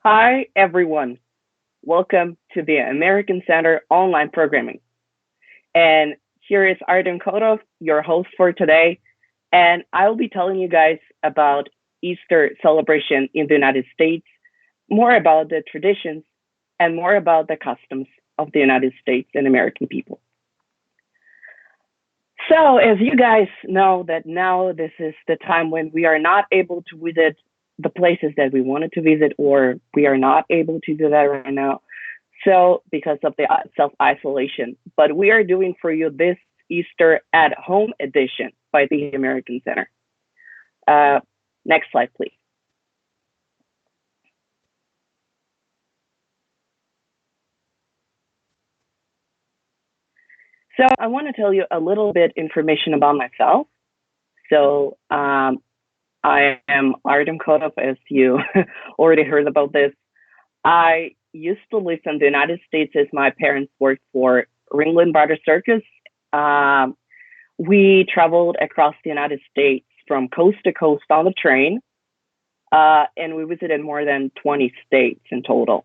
Hi, everyone. Welcome to the American Center online programming. And here is Artem Kotov, your host for today. And I will be telling you guys about Easter celebration in the United States, more about the traditions, and more about the customs of the United States and American people. So, as you guys know, that now this is the time when we are not able to visit the places that we wanted to visit, or we are not able to do that right now. So, because of the self isolation, but we are doing for you this Easter at home edition by the American Center. Uh, Next slide, please. So, I want to tell you a little bit information about myself. So, I am Artem Kotov, as you already heard about this. I used to live in the United States as my parents worked for Ringling Brothers Circus. Um, we traveled across the United States from coast to coast on the train, and we visited more than 20 states in total.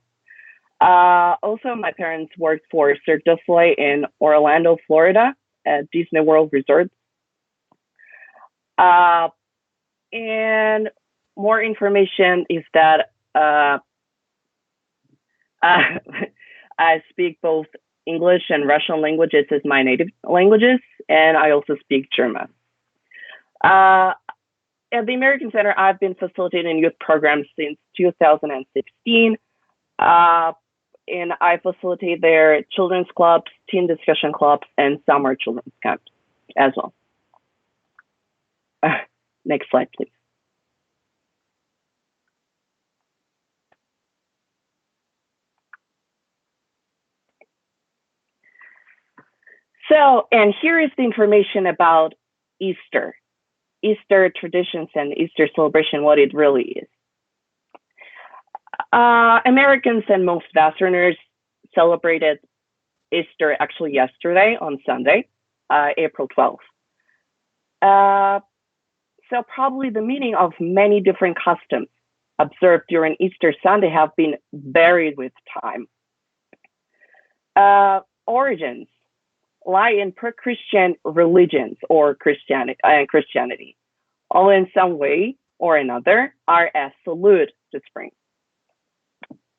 Also, my parents worked for Cirque du Soleil in Orlando, Florida, at Disney World Resort. Uh, and more information is that uh, I speak both English and Russian languages as my native languages, and I also speak German. Uh, at the American Center, I've been facilitating youth programs since 2016, uh, and I facilitate their children's clubs, teen discussion clubs, and summer children's camps as well. Next slide, please. So, and here is the information about Easter, Easter traditions, and Easter celebration, what it really is. Americans and most Westerners celebrated Easter actually yesterday on Sunday, April 12th. Uh, so, probably the meaning of many different customs observed during Easter Sunday have been varied with time. Origins lie in pre-Christian religions or Christianity, all in some way or another are a salute to spring.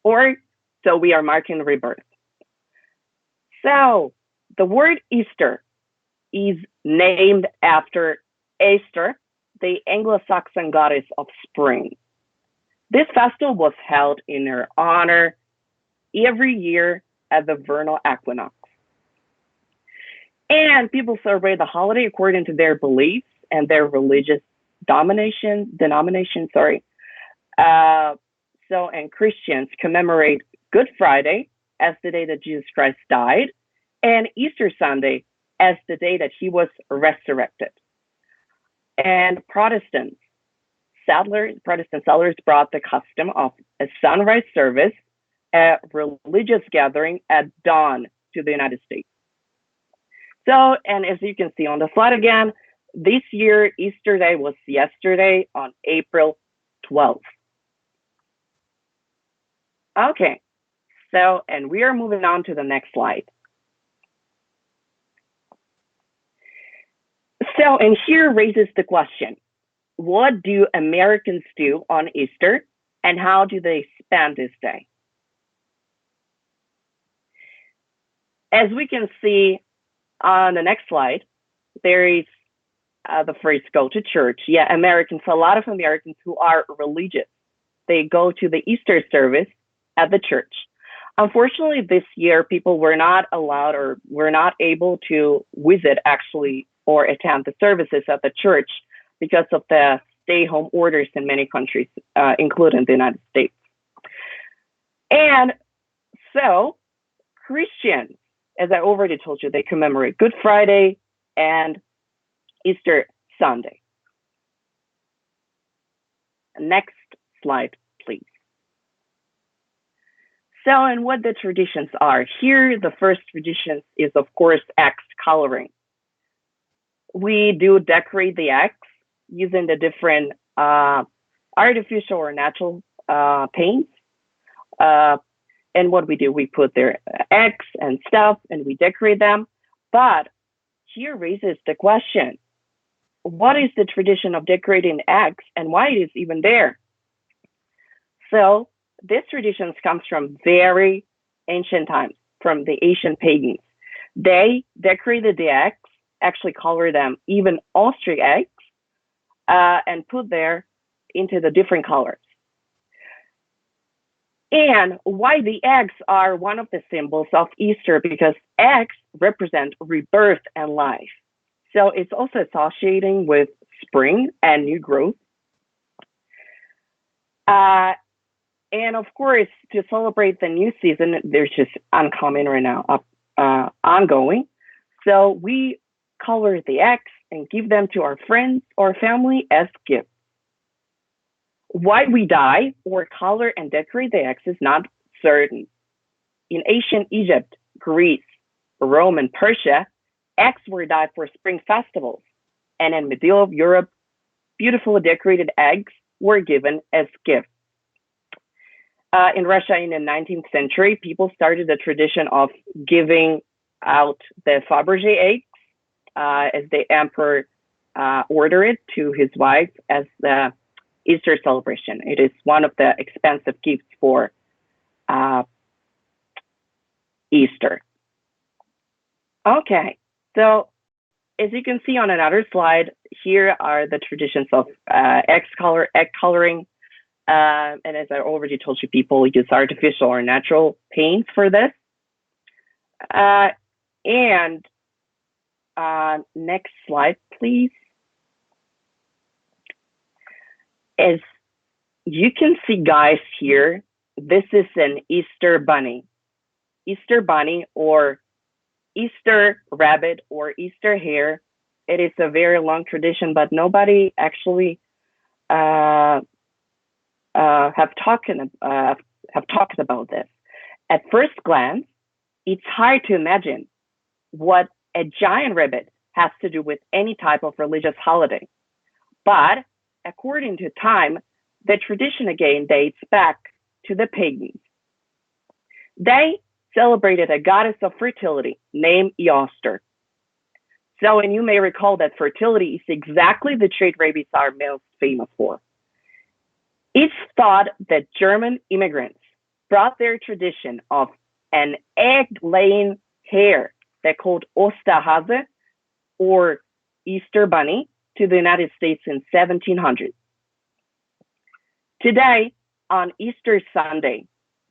Or so we are marking rebirth. So the word Easter is named after Easter, the Anglo-Saxon goddess of spring. This festival was held in her honor every year at the vernal equinox. And people celebrate the holiday according to their beliefs and their religious denomination, sorry. Uh, and Christians commemorate Good Friday as the day that Jesus Christ died, and Easter Sunday as the day that he was resurrected. And Protestant settlers brought the custom of a sunrise service, a religious gathering at dawn to the United States. So, and as you can see on the slide again, this year, Easter Day was yesterday on April 12th. Okay, so, and we are moving on to the next slide. So, and here raises the question, what do Americans do on Easter and how do they spend this day? As we can see on the next slide, there is the phrase go to church. Yeah, Americans, a lot of Americans who are religious, they go to the Easter service at the church. Unfortunately, this year, people were not allowed or were not able to visit actually or attend the services at the church because of the stay home orders in many countries, including the United States. And so, Christians, as I already told you, they commemorate Good Friday and Easter Sunday. Next slide, please. So, and what the traditions are. Here, the first tradition is, of course, axe coloring. We do decorate the axe using the different artificial or natural paints. And what we do, we put their eggs and stuff and we decorate them. But here raises the question, what is the tradition of decorating eggs and why it is even there? So this tradition comes from very ancient times, from the ancient pagans. They decorated the eggs, actually color them even ostrich eggs, and put there into the different colors. And why the eggs are one of the symbols of Easter, because eggs represent rebirth and life. So it's also associating with spring and new growth. And of course, to celebrate the new season, there's just uncommon right now, ongoing. So we color the eggs and give them to our friends or family as gifts. Why we dye or color and decorate the eggs is not certain. In ancient Egypt, Greece, Rome, and Persia, eggs were dyed for spring festivals. And in medieval Europe, beautifully decorated eggs were given as gifts. In Russia in the 19th century, people started the tradition of giving out the Fabergé eggs as the emperor ordered it to his wife as the Easter celebration. It is one of the expensive gifts for Easter. Okay, so as you can see on another slide, here are the traditions of egg coloring. And as I already told you, people use artificial or natural paints for this. And next slide, please. As you can see, guys, here, this is an Easter bunny. Easter bunny or Easter rabbit or Easter hare. It is a very long tradition, but nobody actually have talked about this. At first glance, it's hard to imagine what a giant rabbit has to do with any type of religious holiday. But according to time, the tradition again dates back to the pagans. They celebrated a goddess of fertility named Easter. So, and you may recall that fertility is exactly the trait rabbits are most famous for. It's thought that German immigrants brought their tradition of an egg-laying hare they called Osterhase or Easter bunny to the United States in 1700. Today, on Easter Sunday,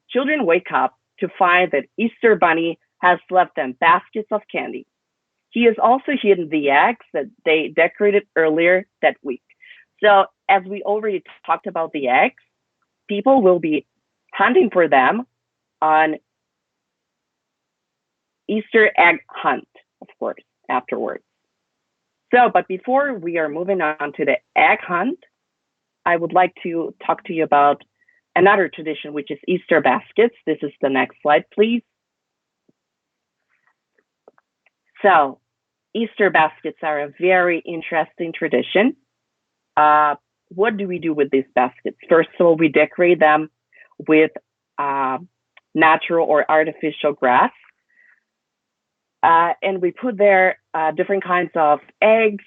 children wake up to find that Easter bunny has left them baskets of candy. He has also hidden the eggs that they decorated earlier that week. So as we already talked about the eggs, people will be hunting for them on Easter egg hunt, of course, afterwards. So, but before we are moving on to the egg hunt, I would like to talk to you about another tradition, which is Easter baskets. This is the next slide, please. So, Easter baskets are a very interesting tradition. What do we do with these baskets? First of all, we decorate them with natural or artificial grass. And we put there different kinds of eggs,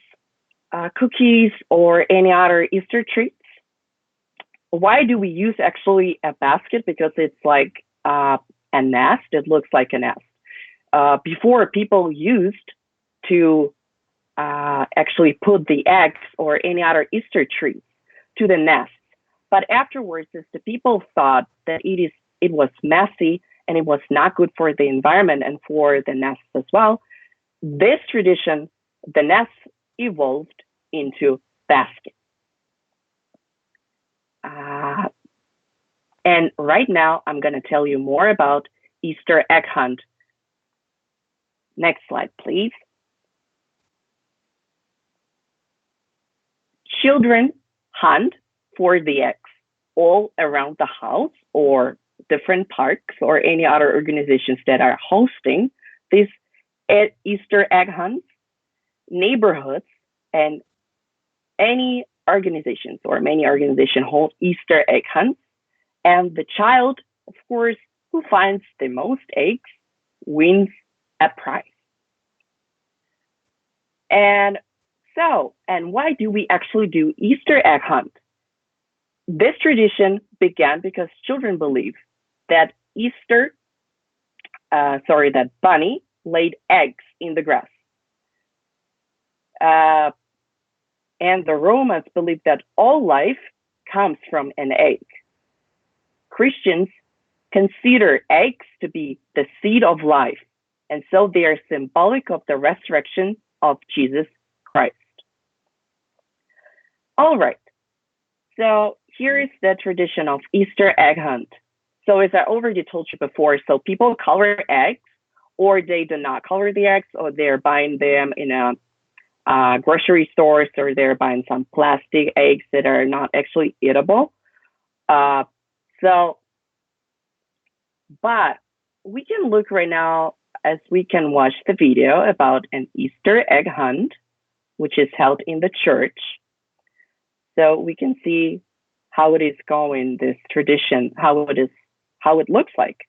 cookies, or any other Easter treats. Why do we use actually a basket? Because it's like a nest. It looks like a nest. Before, people used to actually put the eggs or any other Easter treats to the nest. But afterwards, as the people thought that it was messy and it was not good for the environment and for the nests as well, this tradition, the nest, evolved into baskets. And right now, I'm going to tell you more about Easter egg hunt. Next slide, please. Children hunt for the eggs all around the house or different parks or any other organizations that are hosting these Easter egg hunts, neighborhoods, and any organizations or many organizations hold Easter egg hunts. And the child of course, who finds the most eggs wins a prize. And why do we actually do Easter egg hunt? This tradition began because children believe that that bunny laid eggs in the grass. And the Romans believed that all life comes from an egg. Christians consider eggs to be the seed of life, and so they are symbolic of the resurrection of Jesus Christ. All right, so here is the tradition of Easter egg hunt. So as I already told you before, so people color eggs, or they do not color the eggs, or they're buying them in a grocery stores, or they're buying some plastic eggs that are not actually eatable. But we can look right now as we can watch the video about an Easter egg hunt, which is held in the church. So we can see how it is going, this tradition, how it looks like.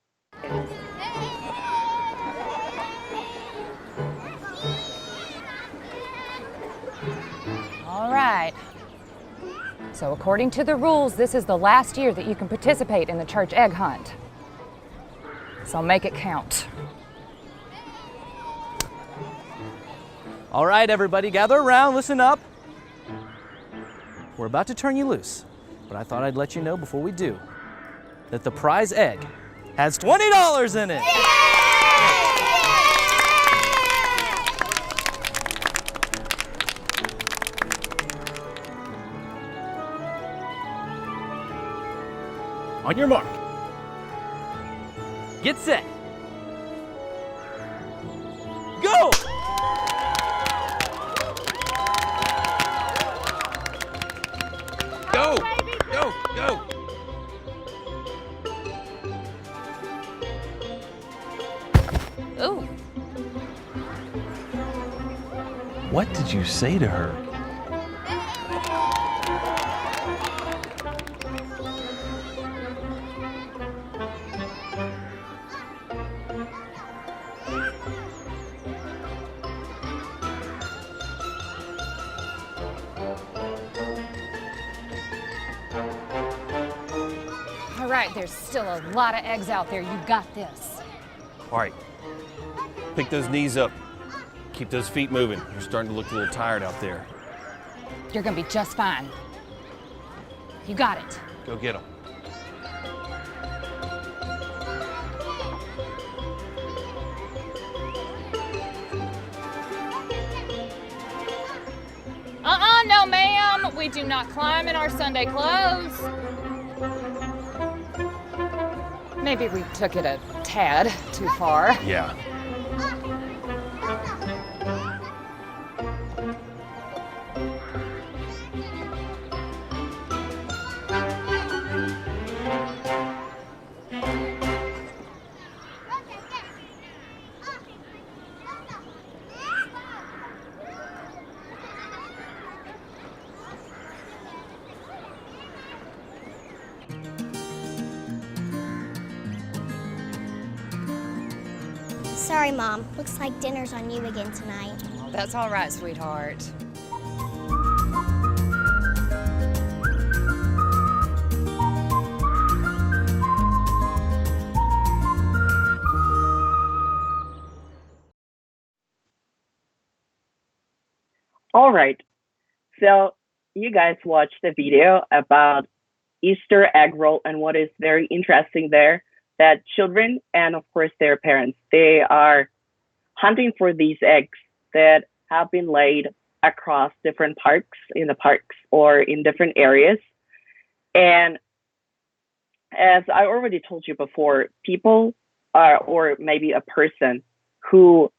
All right. So according to the rules, this is the last year that you can participate in the church egg hunt. So make it count. All right, everybody, gather around, listen up. We're about to turn you loose, but I thought I'd let you know before we do that the prize egg has $20 in it. On your mark. Get set. Go! Go! Go! Go! Ooh. What did you say to her? All right, there's still a lot of eggs out there. You got this. All right, pick those knees up. Keep those feet moving. You're starting to look a little tired out there. You're gonna be just fine. You got it. Go get them. No, ma'am. We do not climb in our Sunday clothes. Maybe we took it a tad too far. Yeah. Sorry, Mom. Looks like dinner's on you again tonight. That's all right, sweetheart. All right. So you guys watched the video about Easter egg roll, and what is very interesting there, that children and of course their parents, they are hunting for these eggs that have been laid across different parks, in the parks or in different areas. And as I already told you before, people are, or maybe a person who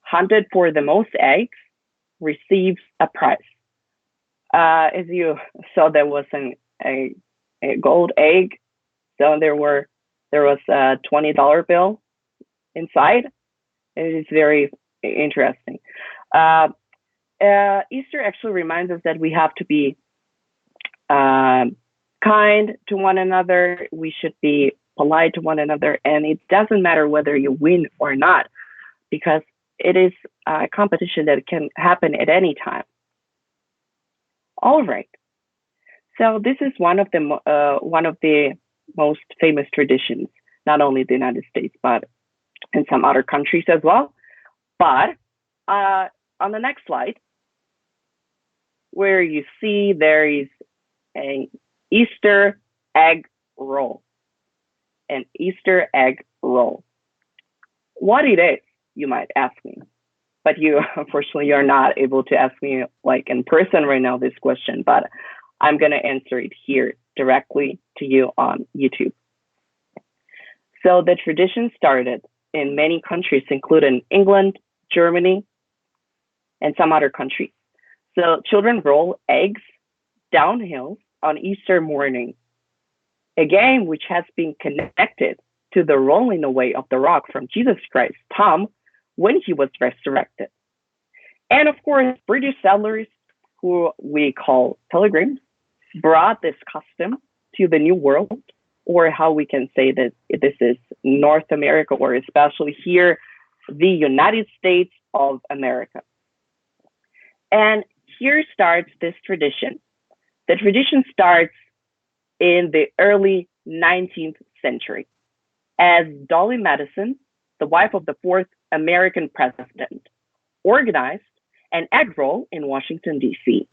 hunted for the most eggs receives a prize. As you saw, there was a gold egg. So there was a $20 bill inside. It is very interesting. Easter actually reminds us that we have to be kind to one another. We should be polite to one another. And it doesn't matter whether you win or not, because it is a competition that can happen at any time. All right. So this is one of the most famous traditions, not only the United States, but in some other countries as well. But on the next slide, where you see there is an Easter egg roll. An Easter egg roll. What it is, you might ask me. But unfortunately, you're not able to ask me like in person right now this question, but I'm going to answer it here directly to you on YouTube. So the tradition started in many countries, including England, Germany, and some other countries. So children roll eggs downhill on Easter morning, a game which has been connected to the rolling away of the rock from Jesus Christ's tomb when he was resurrected. And of course, British settlers, who we call pilgrims, brought this custom to the New World, or how we can say that this is North America, or especially here, the United States of America. And here starts this tradition. The tradition starts in the early 19th century as Dolly Madison, the wife of the fourth American president, organized an egg roll in Washington, D.C.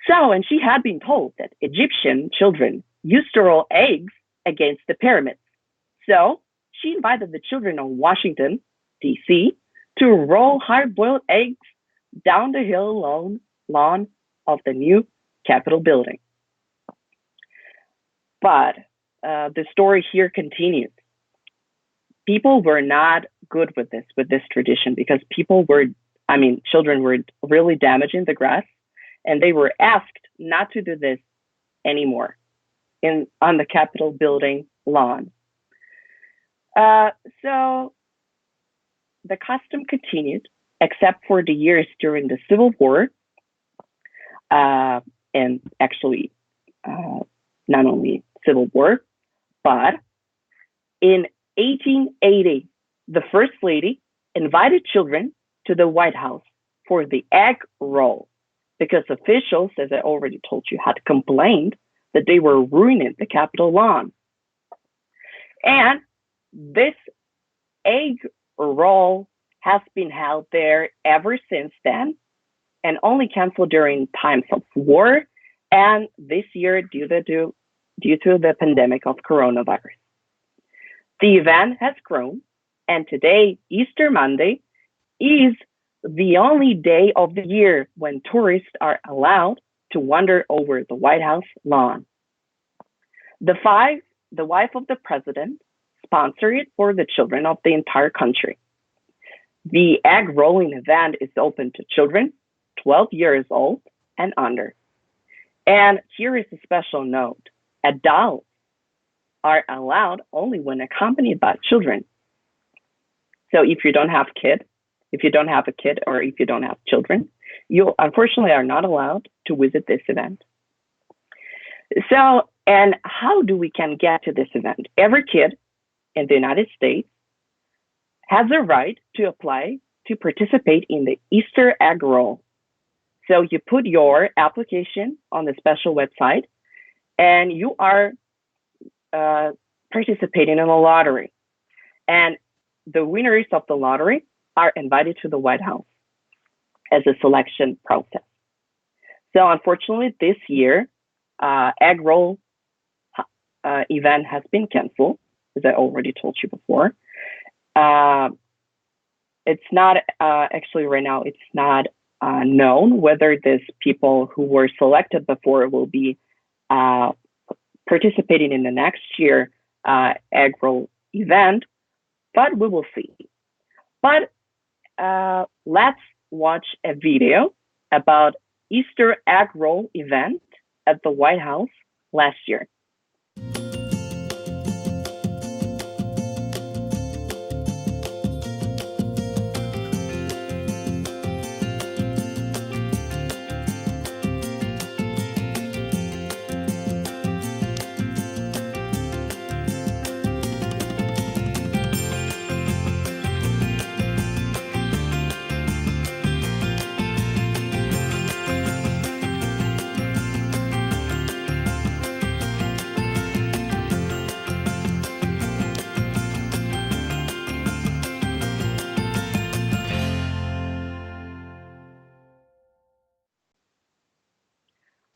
So, and she had been told that Egyptian children used to roll eggs against the pyramids. So she invited the children of Washington, D.C. to roll hard-boiled eggs down the hill lawn of the new Capitol building. But the story here continues. People were not good with this tradition, because children were really damaging the grass, and they were asked not to do this anymore on the Capitol building lawn. So the custom continued, except for the years during the Civil War, and actually not only Civil War, but in 1880, the First Lady invited children to the White House for the egg roll, because officials, as I already told you, had complained that they were ruining the Capitol lawn. And this egg roll has been held there ever since then, and only canceled during times of war, and this year due to the pandemic of coronavirus. The event has grown, and today, Easter Monday, is the only day of the year when tourists are allowed to wander over the White House lawn. The wife of the president sponsored it for the children of the entire country. The egg rolling event is open to children 12 years old and under. And here is a special note. Adults are allowed only when accompanied by children. So if you don't have a kid, or if you don't have children, you unfortunately are not allowed to visit this event. So, and how do we can get to this event? Every kid in the United States has a right to apply to participate in the Easter egg roll. So you put your application on the special website, and you are participating in a lottery. And the winners of the lottery are invited to the White House as a selection process. So unfortunately, this year, egg roll event has been canceled, as I already told you before. It's not actually right now, it's not known whether these people who were selected before will be participating in the next year egg roll event, but we will see. But let's watch a video about Easter egg roll event at the White House last year.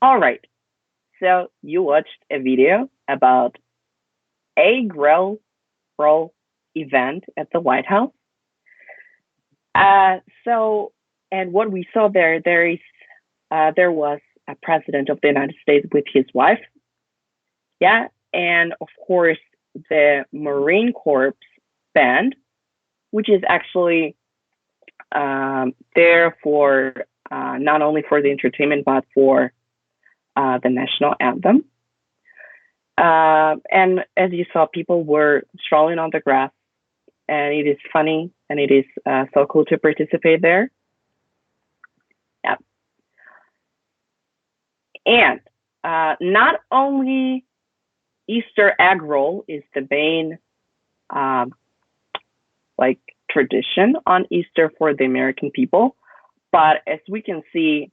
All right. So you watched a video about a roll event at the White House. And what we saw there was a president of the United States with his wife. Yeah, and of course the Marine Corps band, which is actually there for not only for the entertainment but for the national anthem. And as you saw, people were strolling on the grass, and it is funny and it is so cool to participate there. Yeah. And not only Easter egg roll is the main tradition on Easter for the American people, but as we can see,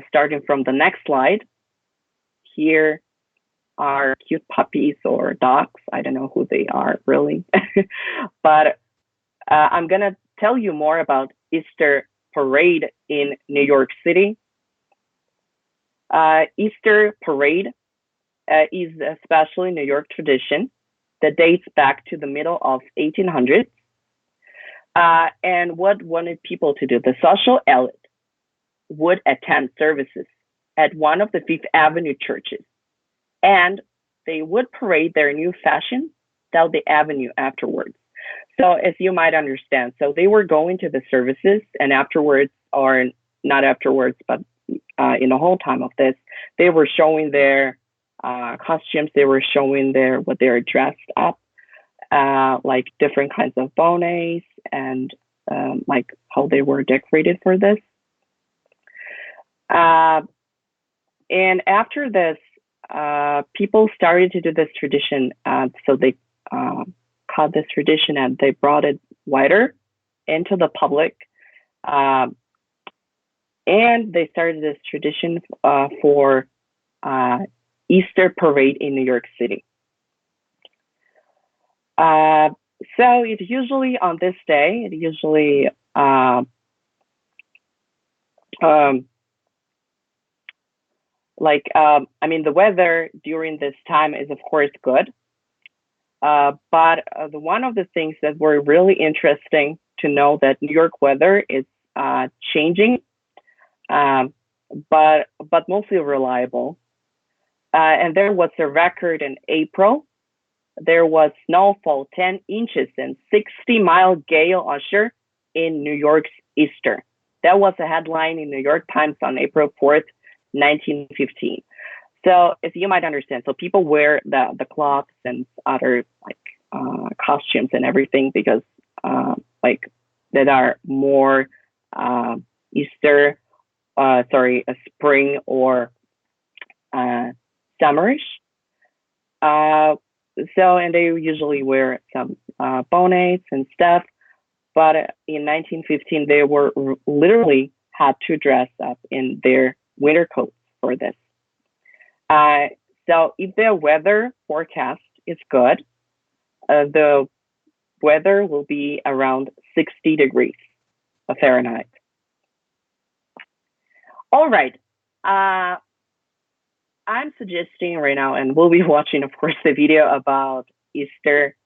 starting from the next slide, here are cute puppies or dogs. I don't know who they are really, but I'm gonna tell you more about Easter parade in New York City. Easter parade is especially New York tradition that dates back to the middle of 1800s. And what wanted people to do? The social elite would attend services at one of the Fifth Avenue churches, and they would parade their new fashion down the avenue afterwards. So as you might understand, so they were going to the services, and afterwards, or not afterwards, but in the whole time of this, they were showing their costumes. They were showing what they are dressed up, like different kinds of bonnets and like how they were decorated for this. And after this, people started to do this tradition. So they caught this tradition and they brought it wider into the public. And they started this tradition for Easter parade in New York City. So it usually on this day, the weather during this time is of course good. But one of the things that were really interesting to know that New York weather is changing, but mostly reliable. And there was a record in April. There was snowfall 10 inches and 60-mile gale usher in New York's Easter. That was a headline in New York Times on April 4th, 1915. So as you might understand, so people wear the cloths and other costumes and everything because that are more spring or summerish. And they usually wear some bonnets and stuff. But in 1915, they were literally had to dress up in their winter coats for this. So if the weather forecast is good, the weather will be around 60 degrees Fahrenheit. All right. I'm suggesting right now, and we'll be watching, of course, the video about Easter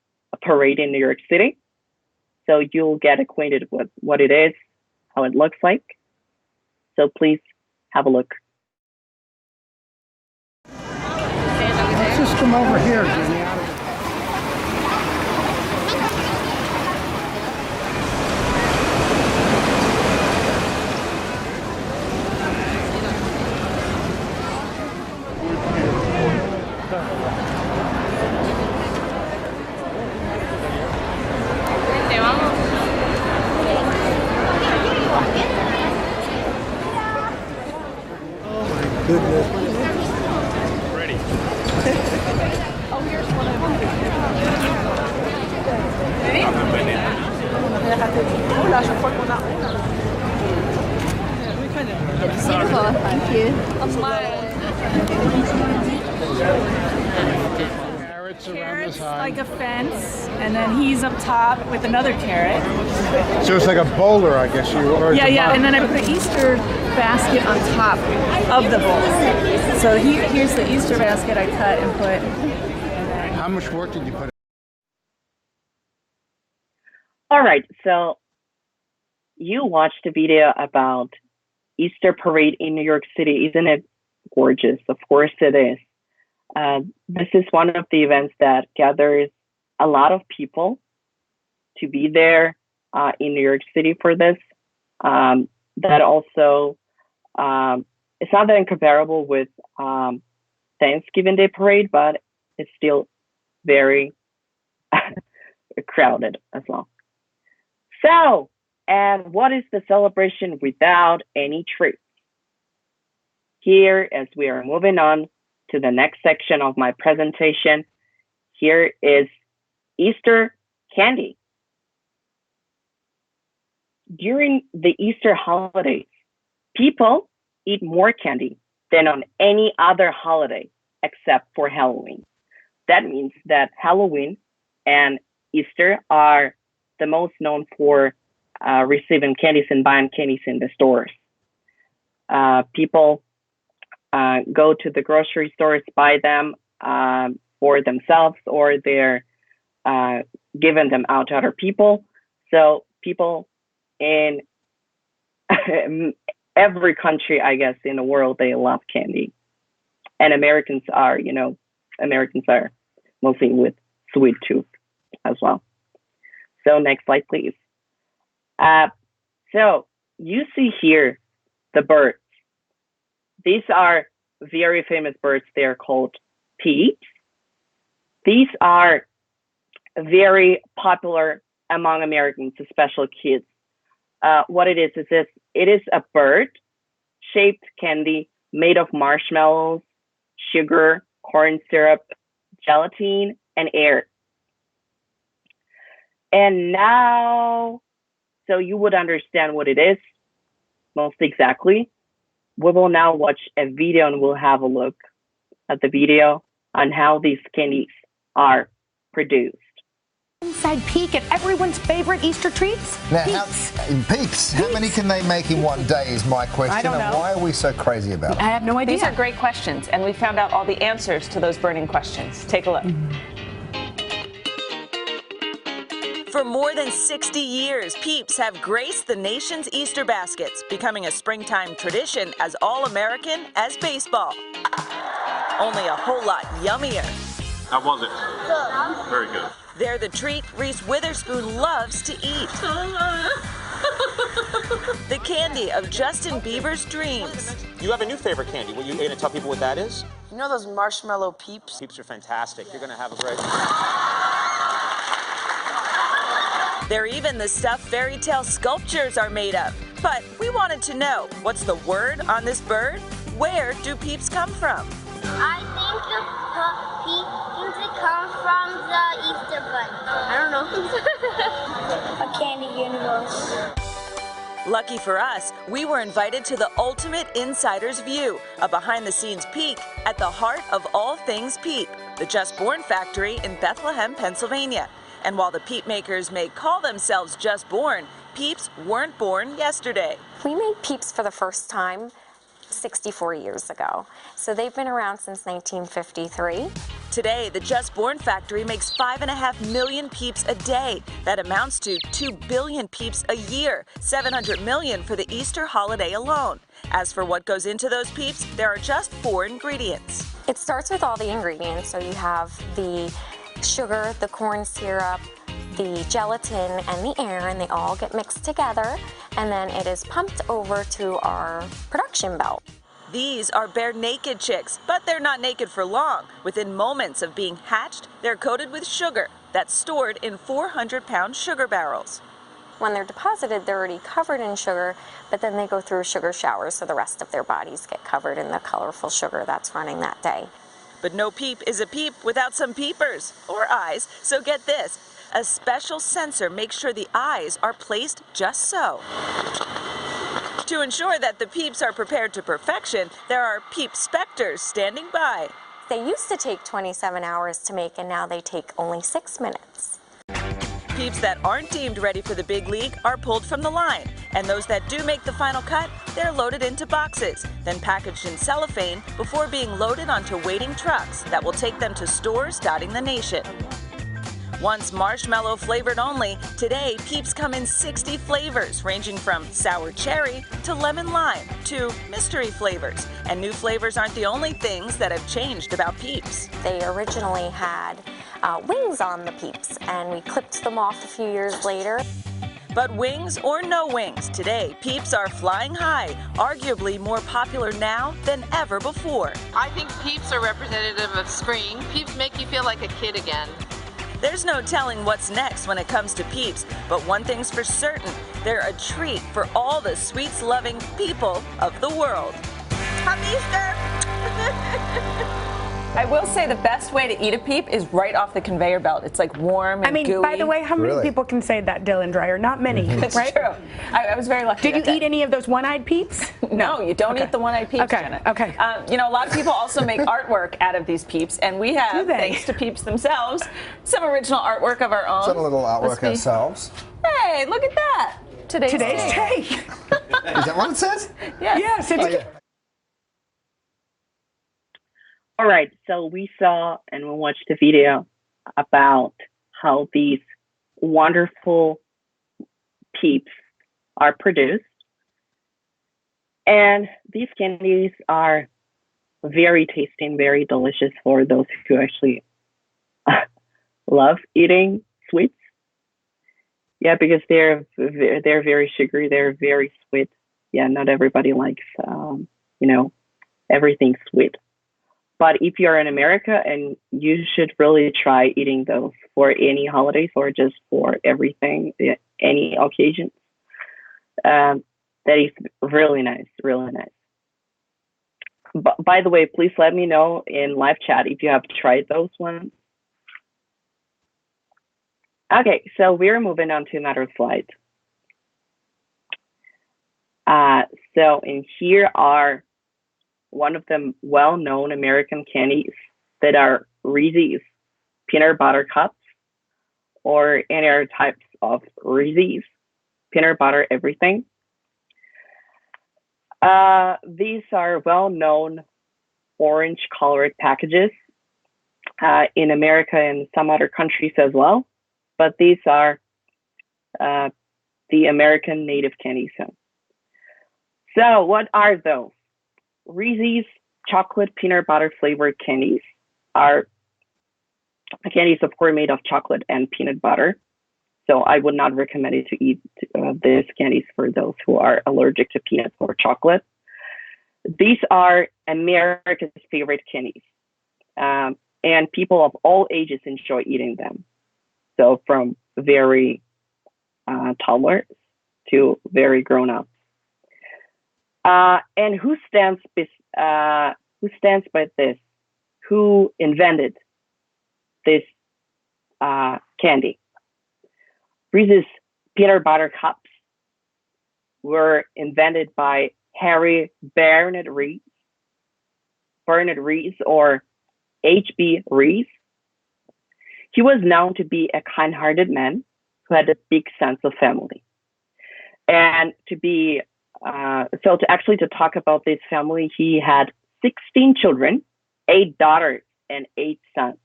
parade in New York City. So you'll get acquainted with what it is, how it looks like. So please have a look. Let's just come over here. Goodness. Ready. Here's one of them. Beautiful, thank you. I'm smiling. carrots around the Carrots side. like a fence, and then he's up top with another carrot. So it's like a boulder, I guess. Yeah, and then I put an Easter basket on top of the bowl. So here's the Easter basket I cut and put. And then How much work did you put in? All right, so you watched a video about Easter parade in New York City. Isn't it gorgeous? Of course it is. This is one of the events that gathers a lot of people to be there in New York City for this. That also, it's not that incomparable with Thanksgiving Day parade, but it's still very crowded as well. So, and what is the celebration without any treats? Here, as we are moving on to the next section of my presentation, here is Easter candy. During the Easter holidays, people eat more candy than on any other holiday except for Halloween. That means that Halloween and Easter are the most known for receiving candies and buying candies in the stores. People go to the grocery stores, buy them for themselves, or they're giving them out to other people. So people in every country, I guess, in the world, they love candy. And Americans are mostly with sweet tooth as well. So next slide, please. So you see here the birds. These are very famous birds. They are called peeps. These are very popular among Americans, especially kids. What it is this: it is a bird-shaped candy made of marshmallows, sugar, corn syrup, gelatin, and air. And now, so you would understand what it is most exactly. We will now watch a video and we'll have a look at the video on how these candies are produced. Inside peek at everyone's favorite Easter treats? Now, Peeps. How many can they make in one day is my question, I don't know. and why are we so crazy about it? I have no idea. These are great questions, and we found out all the answers to those burning questions. Take a look. For more than 60 years, Peeps have graced the nation's Easter baskets, becoming a springtime tradition as all-American as baseball. Only a whole lot yummier. How was it? Good. Very good. They're the treat Reese Witherspoon loves to eat. The candy of Justin Bieber's dreams. You have a new favorite candy. Are you going to tell people what that is? You know those marshmallow Peeps? Peeps are fantastic. You're going to have a great... They're even the stuff fairy tale sculptures are made of. But we wanted to know, what's the word on this bird? Where do Peeps come from? I think the come from the Easter Bunny. I don't know. A candy universe. Lucky for us, we were invited to the ultimate insider's view, a behind-the-scenes peek at the heart of all things Peep, the Just Born factory in Bethlehem, Pennsylvania. And while the Peep makers may call themselves Just Born, Peeps weren't born yesterday. We made Peeps for the first time 64 years ago. So they've been around since 1953. Today, the Just Born factory makes 5.5 million Peeps a day. That amounts to 2 billion Peeps a year, 700 million for the Easter holiday alone. As for what goes into those Peeps, there are just 4 ingredients. It starts with all the ingredients. So you have the sugar, the corn syrup, the gelatin, and the air, and they all get mixed together, and then it is pumped over to our production belt. These are bare-naked chicks, but they're not naked for long. Within moments of being hatched, they're coated with sugar that's stored in 400-pound sugar barrels. When they're deposited, they're already covered in sugar, but then they go through a sugar shower, so the rest of their bodies get covered in the colorful sugar that's running that day. But no Peep is a Peep without some peepers, or eyes, so get this. A special sensor makes sure the eyes are placed just so. To ensure that the Peeps are prepared to perfection, there are Peep specters standing by. They used to take 27 hours to make, and now they take only 6 minutes. Peeps that aren't deemed ready for the big league are pulled from the line, and those that do make the final cut, they're loaded into boxes, then packaged in cellophane before being loaded onto waiting trucks that will take them to stores dotting the nation. Once marshmallow flavored only, today Peeps come in 60 flavors, ranging from sour cherry to lemon lime to mystery flavors. And new flavors aren't the only things that have changed about Peeps. They originally had wings on the Peeps, and we clipped them off a few years later. But wings or no wings, today Peeps are flying high, arguably more popular now than ever before. I think Peeps are representative of spring. Peeps make you feel like a kid again. There's no telling what's next when it comes to Peeps, but one thing's for certain, they're a treat for all the sweets-loving people of the world. Happy Easter! I will say the best way to eat a Peep is right off the conveyor belt. It's like warm and gooey. By the way, how many people can say that, Dylan Dreyer? Not many, It's right? true. I was very lucky. Did you eat any of those one-eyed Peeps? No, you don't eat the one-eyed Peeps, Jenna. Okay. You know, a lot of people also make artwork out of these Peeps, and we have, thanks to Peeps themselves, some original artwork of our own. Some little artwork ourselves. Hey, look at that. Today's take. Is that what it says? Yes. Yes. All right, so we saw and we watched a video about how these wonderful Peeps are produced. And these candies are very tasty and very delicious for those who actually love eating sweets. Yeah, because they're very sugary, they're very sweet. Yeah, not everybody likes, everything sweet. But if you're in America, and you should really try eating those for any holidays or just for everything, any occasions. That is really nice, really nice. But by the way, please let me know in live chat if you have tried those ones. Okay, so we're moving on to another slide. So in here are one of the well-known American candies that are Reese's peanut butter cups, or any other types of Reese's peanut butter everything. These are well-known orange-colored packages in America and some other countries as well, but these are the American native candies. So what are those? Reese's chocolate peanut butter flavored candies are candies, of course, made of chocolate and peanut butter. So I would not recommend it to eat these candies for those who are allergic to peanuts or chocolate. These are America's favorite candies, and people of all ages enjoy eating them. So from very toddlers to very grown-ups. And who stands by this? Who invented this candy? Reese's peanut butter cups were invented by Harry Bernard Rees, or H.B. Rees. He was known to be a kind-hearted man who had a big sense of family. And to talk about this family, he had 16 children, 8 daughters, and 8 sons.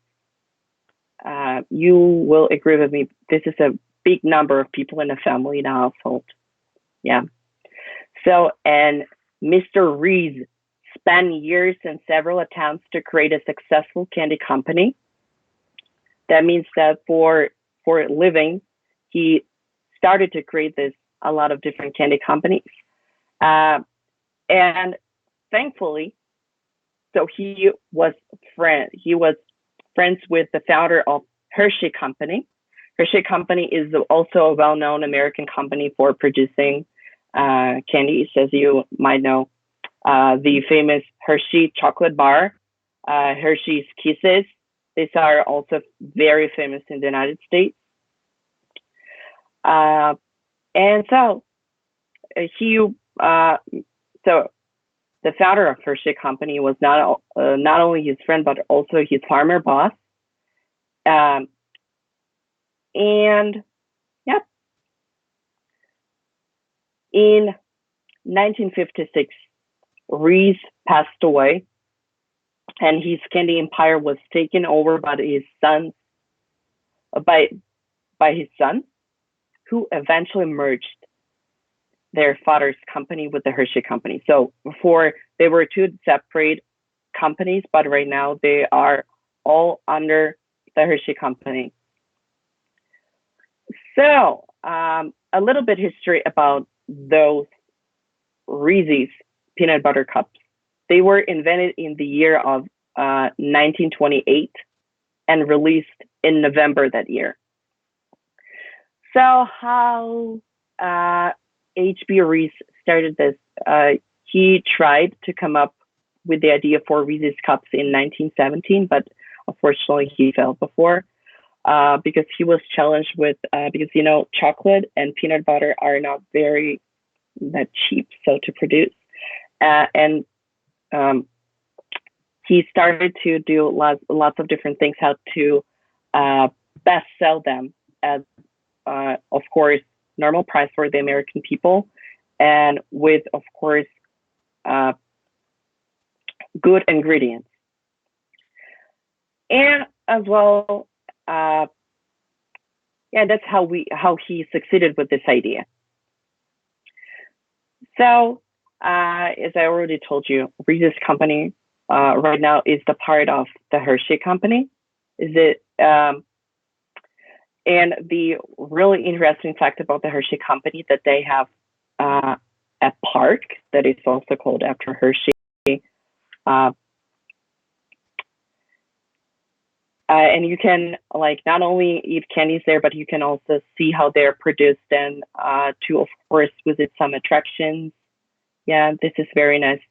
You will agree with me, this is a big number of people in a family, in a household. Yeah. So, and Mr. Rees spent years and several attempts to create a successful candy company. That means that for a living, he started to create a lot of different candy companies. And thankfully, so he was friends with the founder of Hershey Company. Hershey Company is also a well-known American company for producing candies, as you might know. The famous Hershey chocolate bar, Hershey's Kisses. These are also very famous in the United States. And so the founder of Hershey Company, was not only his friend but also his farmer boss. And yeah, in 1956, Reese passed away, and his candy empire was taken over by his son, who eventually merged their father's company with the Hershey Company. So before, they were two separate companies, but right now they are all under the Hershey Company. So a little bit history about those Reese's peanut butter cups. They were invented in the year of 1928 and released in November that year. So how H.B. Reese started this, he tried to come up with the idea for Reese's cups in 1917, but unfortunately he failed before because he was challenged with, because, you know, chocolate and peanut butter are not very that cheap to produce. And he started to do lots of different things, how to best sell them at, of course, normal price for the American people, and with, of course, good ingredients. And as well, that's how he succeeded with this idea. So, as I already told you, Reese's Company right now is the part of the Hershey Company. And the really interesting fact about the Hershey Company that they have a park that is also called after Hershey. And you can not only eat candies there, but you can also see how they're produced and to, of course, visit some attractions. Yeah, this is very nice.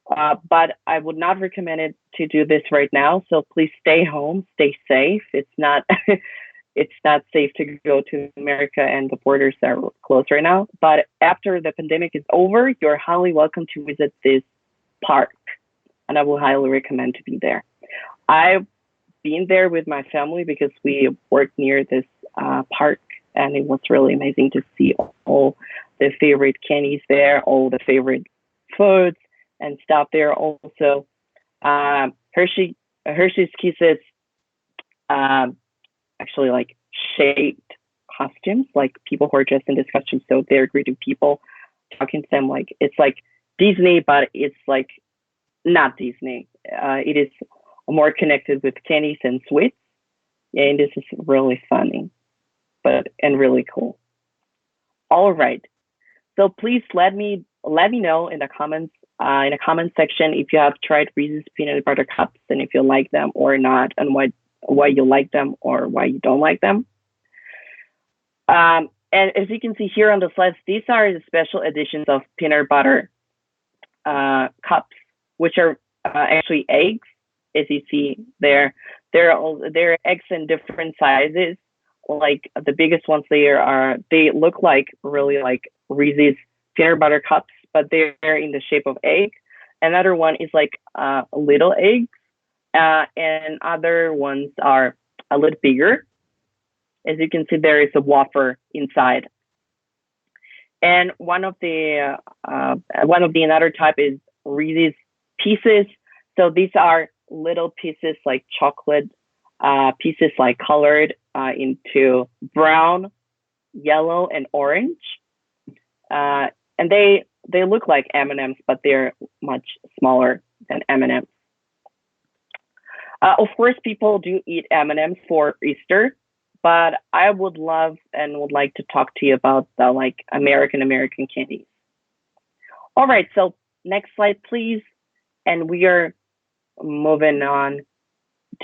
But I would not recommend it to do this right now. So please stay home, stay safe. It's not it's not safe to go to America, and the borders are closed right now. But after the pandemic is over, you're highly welcome to visit this park, and I will highly recommend to be there. I've been there with my family because we worked near this park, and it was really amazing to see all the favorite candies there, all the favorite foods and stuff there. Also, Hershey's Kisses actually shaped costumes, like people who are dressed in this costume, so they're greeting people, talking to them it's like Disney, but it's not Disney. It is more connected with candies and sweets, and this is really funny, and really cool. All right, so please let me know in the comments, in the comment section, if you have tried Reese's peanut butter cups and if you like them or not, and why you like them or why you don't like them. And as you can see here on the slides, these are the special editions of peanut butter cups, which are actually eggs. As you see there, they're eggs in different sizes. Like the biggest ones they look really like Reese's peanut butter cups, but they're in the shape of egg. Another one is little eggs, and other ones are a little bigger. As you can see, there is a wafer inside. And one of the another type is Reese's Pieces. So these are little pieces like chocolate pieces, colored into brown, yellow, and orange. And they look like M&Ms, but they're much smaller than M&Ms. Of course, people do eat M&Ms for Easter, but I would love and would like to talk to you about the American candies. All right, so next slide, please. And we are moving on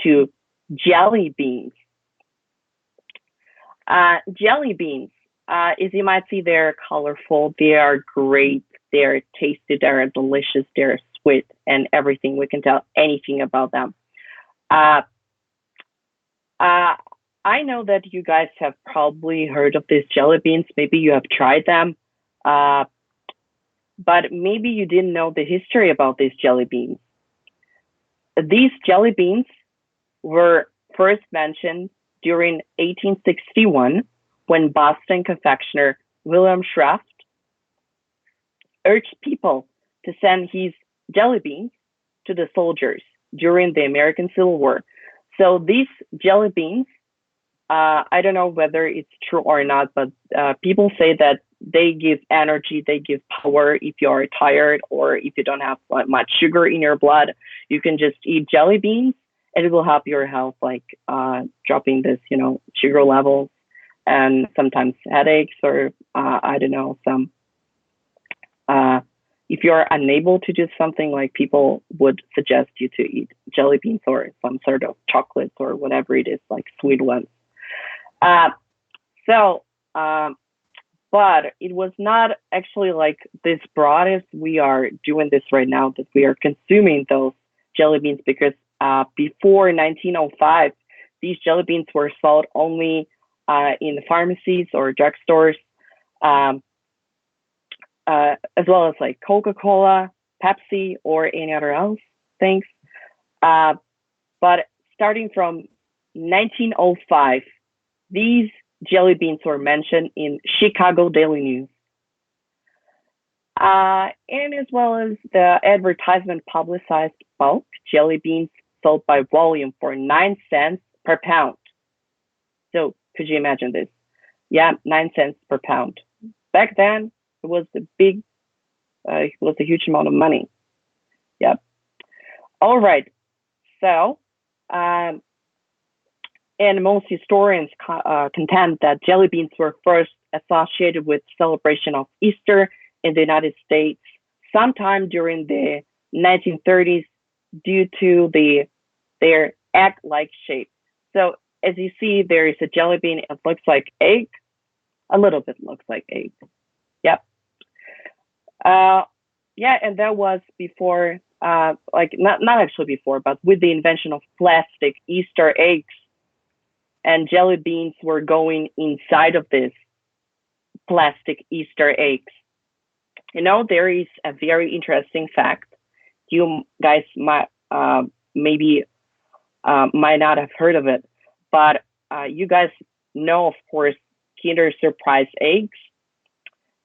to jelly beans. Jelly beans, as you might see, they're colorful, they are great, they're tasty, they're delicious, they're sweet, and everything. We can tell anything about them. I know that you guys have probably heard of these jelly beans. Maybe you have tried them. but maybe you didn't know the history about these jelly beans. These jelly beans were first mentioned during 1861 when Boston confectioner William Shrift urged people to send his jelly beans to the soldiers during the American Civil War. So these jelly beans, I don't know whether it's true or not, but people say that they give energy, they give power. If you are tired or if you don't have much sugar in your blood, you can just eat jelly beans and it will help your health, like dropping this, sugar levels and sometimes headaches or I don't know, some if you're unable to do something, like people would suggest you to eat jelly beans or some sort of chocolates or whatever it is, like sweet ones. But it was not actually like this broad as we are doing this right now, that we are consuming those jelly beans, because before 1905, these jelly beans were sold only in the pharmacies or drugstores, as well as like Coca-Cola, Pepsi, or any other else things. But starting from 1905, these jelly beans were mentioned in Chicago Daily News. And as well as the advertisement publicized bulk jelly beans sold by volume for 9 cents per pound. So could you imagine this? Yeah, 9 cents per pound. Back then, it was a huge amount of money. Yep. All right. So, and most historians contend that jelly beans were first associated with celebration of Easter in the United States sometime during the 1930s due to their egg-like shape. So as you see, there is a jelly bean. It looks like egg. A little bit looks like egg. Yep. And that was before, not actually before, but with the invention of plastic Easter eggs, and jelly beans were going inside of this plastic Easter eggs. There is a very interesting fact. You guys might not have heard of it, but you guys know, of course, Kinder Surprise eggs,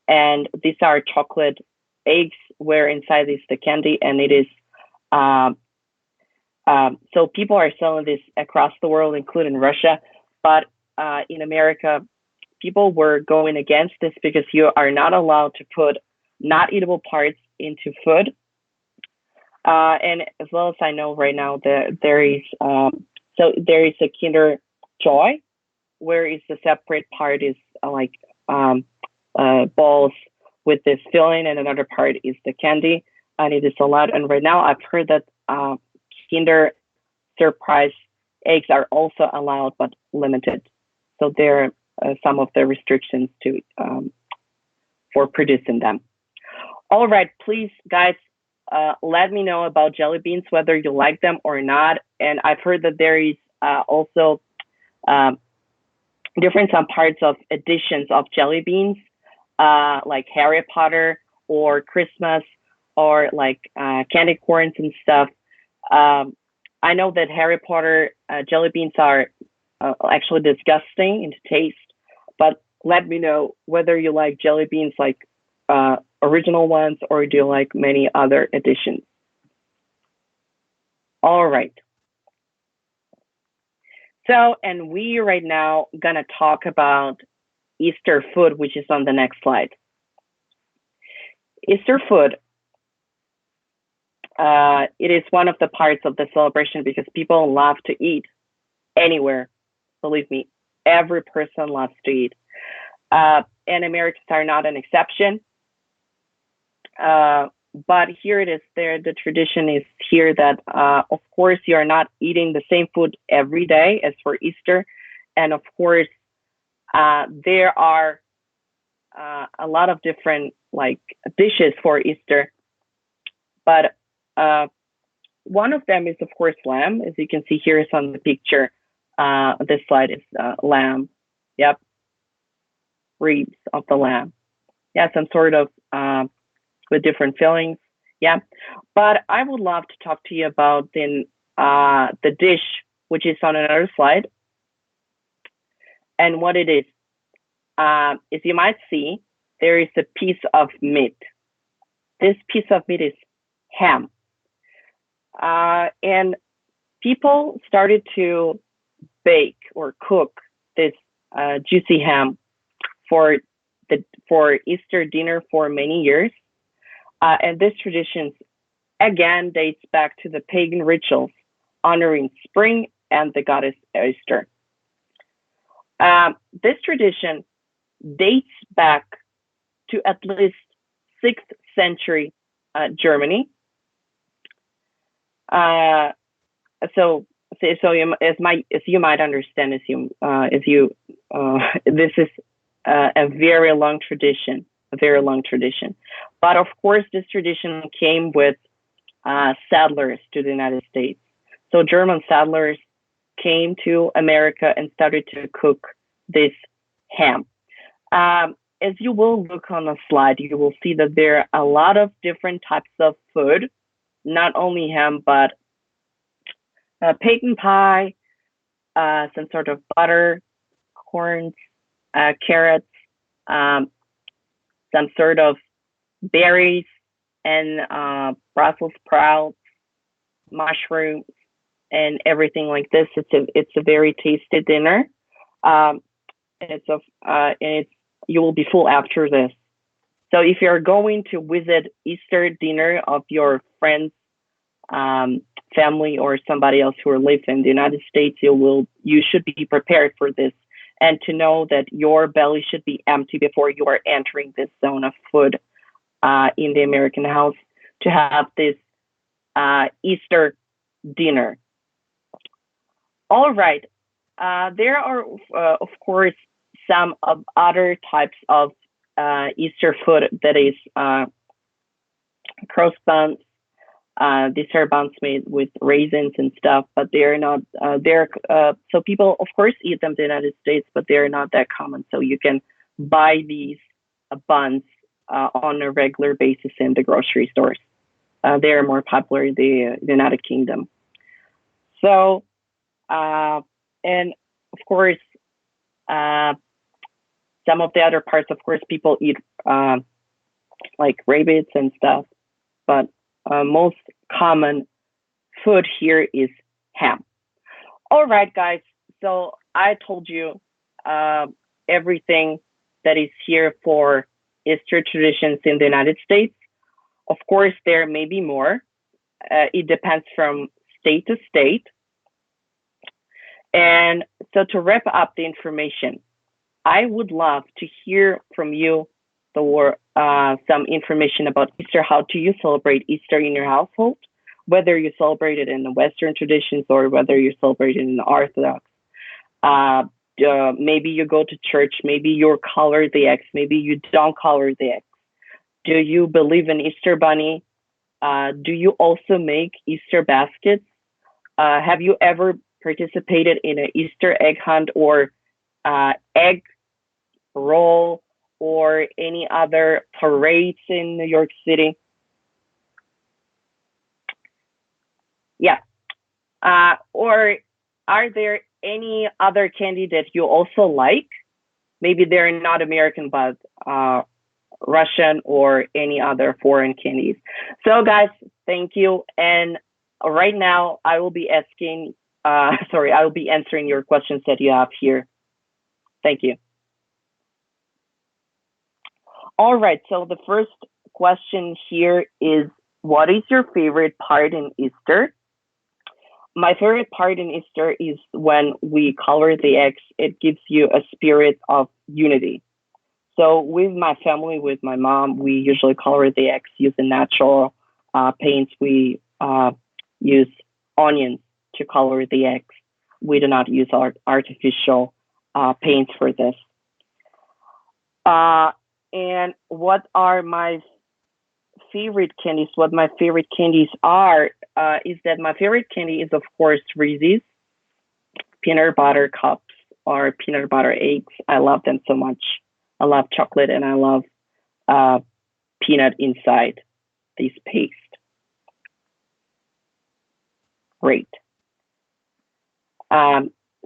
and these are chocolate eggs where inside is the candy, and it is so people are selling this across the world, including Russia, but in America, people were going against this because you are not allowed to put not eatable parts into food. And as well as I know right now, there is a Kinder Joy, where is the separate part is balls with this filling, and another part is the candy, and it is allowed. And right now, I've heard that Kinder Surprise eggs are also allowed, but limited. So there are some of the restrictions to for producing them. All right, please, guys, let me know about jelly beans, whether you like them or not. And I've heard that there is also different some parts of editions of jelly beans, like Harry Potter or Christmas, or like candy corns and stuff. I know that Harry Potter jelly beans are actually disgusting in taste, but let me know whether you like jelly beans like original ones, or do you like many other editions. All right. So, and we right now gonna talk about Easter food, which is on the next slide. Easter food, it is one of the parts of the celebration because people love to eat anywhere. Believe me, every person loves to eat. And Americans are not an exception. But here it is, the tradition is here that, of course, you are not eating the same food every day as for Easter. And of course, there are a lot of different dishes for Easter. But one of them is, of course, lamb. As you can see here is on the picture. This slide is lamb. Yep. Ribs of the lamb. Yeah, some sort of with different fillings. Yeah, but I would love to talk to you about then the dish, which is on another slide, and what it is. As you might see, there is a piece of meat. This piece of meat is ham, and people started to bake or cook this juicy ham for Easter dinner for many years. And this tradition again dates back to the pagan rituals honoring spring and the goddess Easter. This tradition dates back to at least 6th century Germany. So as you might understand, this is a very long tradition, But of course, this tradition came with settlers to the United States. So German settlers came to America and started to cook this ham. As you will look on the slide, you will see that there are a lot of different types of food, not only ham, but pecan pie, some sort of butter, corns, carrots, some sort of berries, and Brussels sprouts, mushrooms, and everything like this. It's a very tasty dinner. You will be full after this. So if you're going to visit Easter dinner of your friends, family, or somebody else who lives in the United States, you should be prepared for this, and to know that your belly should be empty before you are entering this zone of food in the American house to have this Easter dinner. All right. There are, of course, some other types of Easter food, that is crust buns. These are buns made with raisins and stuff, but they're not. So people, of course, eat them in the United States, but they're not that common. So you can buy these buns on a regular basis in the grocery stores. They are more popular in the United Kingdom. So, and of course, some of the other parts, of course, people eat like rabbits and stuff, but most common food here is ham. All right, guys. So I told you everything that is here for Easter traditions in the United States. Of course, there may be more. It depends from state to state. And so to wrap up the information, I would love to hear from you some information about Easter. How do you celebrate Easter in your household? Whether you celebrate it in the Western traditions or whether you celebrate it in the Orthodox. Maybe you go to church. Maybe you color the eggs. Maybe you don't color the eggs. Do you believe in Easter bunny? Do you also make Easter baskets? Have you ever participated in an Easter egg hunt or egg roll or any other parades in New York City? Yeah. Or are there any other candy that you also like? Maybe they're not American, but Russian or any other foreign candies. So guys, thank you. And right now I will be answering your questions that you have here. Thank you. All right, so the first question here is, what is your favorite part in Easter? My favorite part in Easter is when we color the eggs. It gives you a spirit of unity. So with my family, with my mom, we usually color the eggs using natural paints. We use onions to color the eggs. We do not use artificial paints for this. And what are my favorite candies? What my favorite candies are is that my favorite candy is, of course, Reese's peanut butter cups or peanut butter eggs. I love them so much. I love chocolate and I love peanut inside this paste. Great.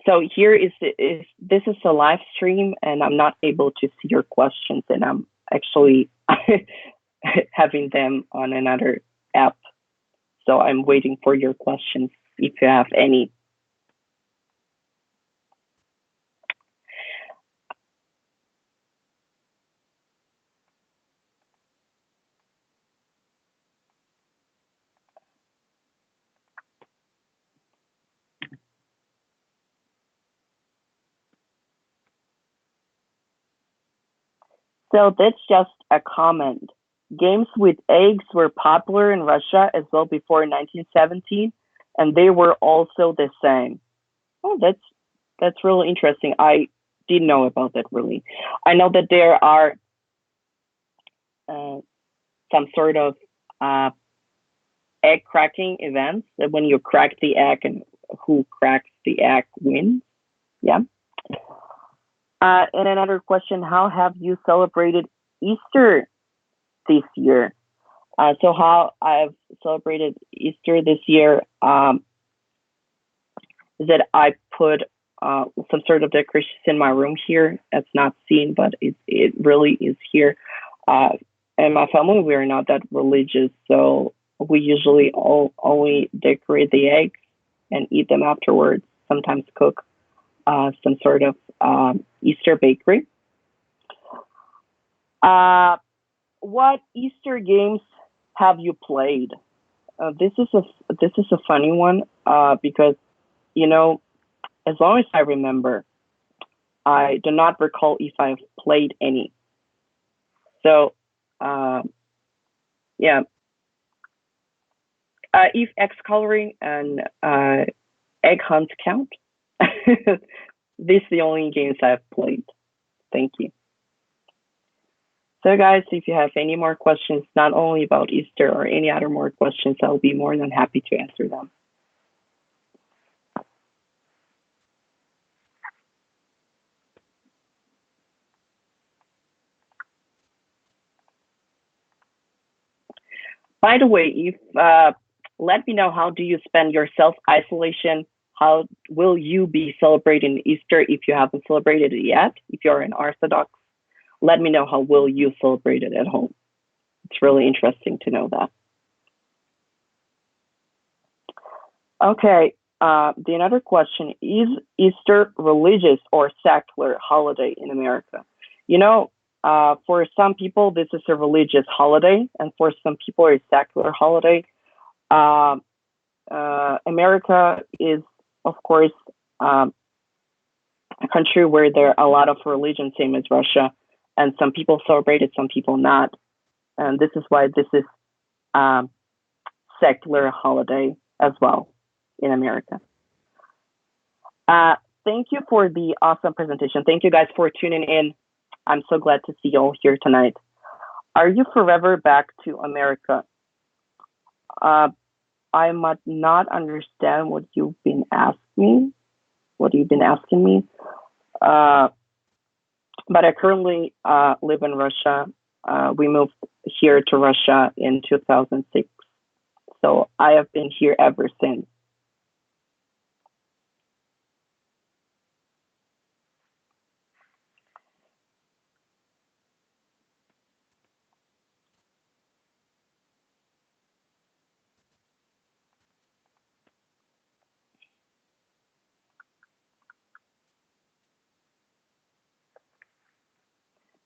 So here is this is a live stream, and I'm not able to see your questions, and I'm actually having them on another app. So I'm waiting for your questions if you have any. So that's just a comment. Games with eggs were popular in Russia as well before 1917, and they were also the same. Oh, that's really interesting. I didn't know about that really. I know that there are some sort of egg cracking events that when you crack the egg and who cracks the egg wins. Yeah. And another question, how have you celebrated Easter this year? So how I've celebrated Easter this year is that I put some sort of decorations in my room here. It's not seen, but it really is here. And my family, we are not that religious, so we usually only decorate the eggs and eat them afterwards, sometimes cook some sort of Easter bakery. What Easter games have you played? This is a funny one because, you know, as long as I remember, I do not recall if I've played any. So, yeah. If egg coloring and egg hunt count, these are the only games I've played. Thank you. So guys, if you have any more questions, not only about Easter or any other more questions, I'll be more than happy to answer them. By the way, if let me know, how do you spend your self-isolation? How will you be celebrating Easter if you haven't celebrated it yet? If you're an Orthodox, let me know how will you celebrate it at home. It's really interesting to know that. Okay, the another question, is Easter religious or secular holiday in America? You know, for some people, this is a religious holiday, and for some people, it's a secular holiday. America is, of course, a country where there are a lot of religions, same as Russia, and some people celebrate it, some people not. And this is why this is secular holiday as well in America. Thank you for the awesome presentation. Thank you guys for tuning in. I'm so glad to see you all here tonight. Are you forever back to America? I might not understand what you've been asking me. But I currently live in Russia. We moved here to Russia in 2006. So I have been here ever since.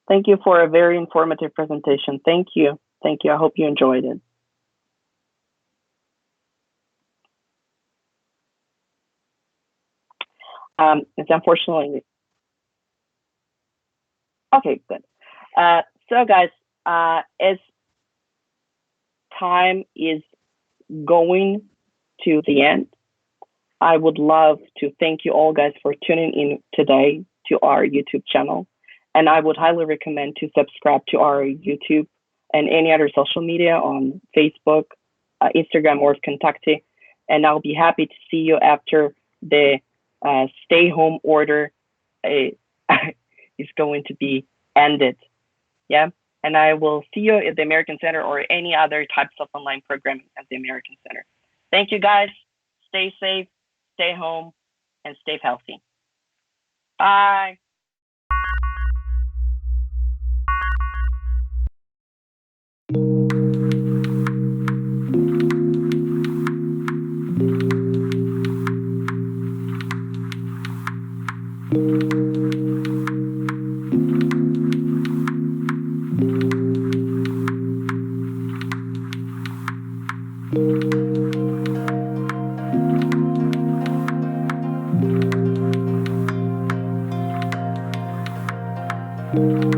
Thank you for a very informative presentation. Thank you. Thank you. I hope you enjoyed it. It's unfortunately, okay, good. So guys, as time is going to the end, I would love to thank you all guys for tuning in today to our YouTube channel. And I would highly recommend to subscribe to our YouTube and any other social media on Facebook, Instagram, or Kentucky. And I'll be happy to see you after the stay home order is going to be ended. Yeah. And I will see you at the American Center or any other types of online programming at the American Center. Thank you, guys. Stay safe, stay home, and stay healthy. Bye. Thank you.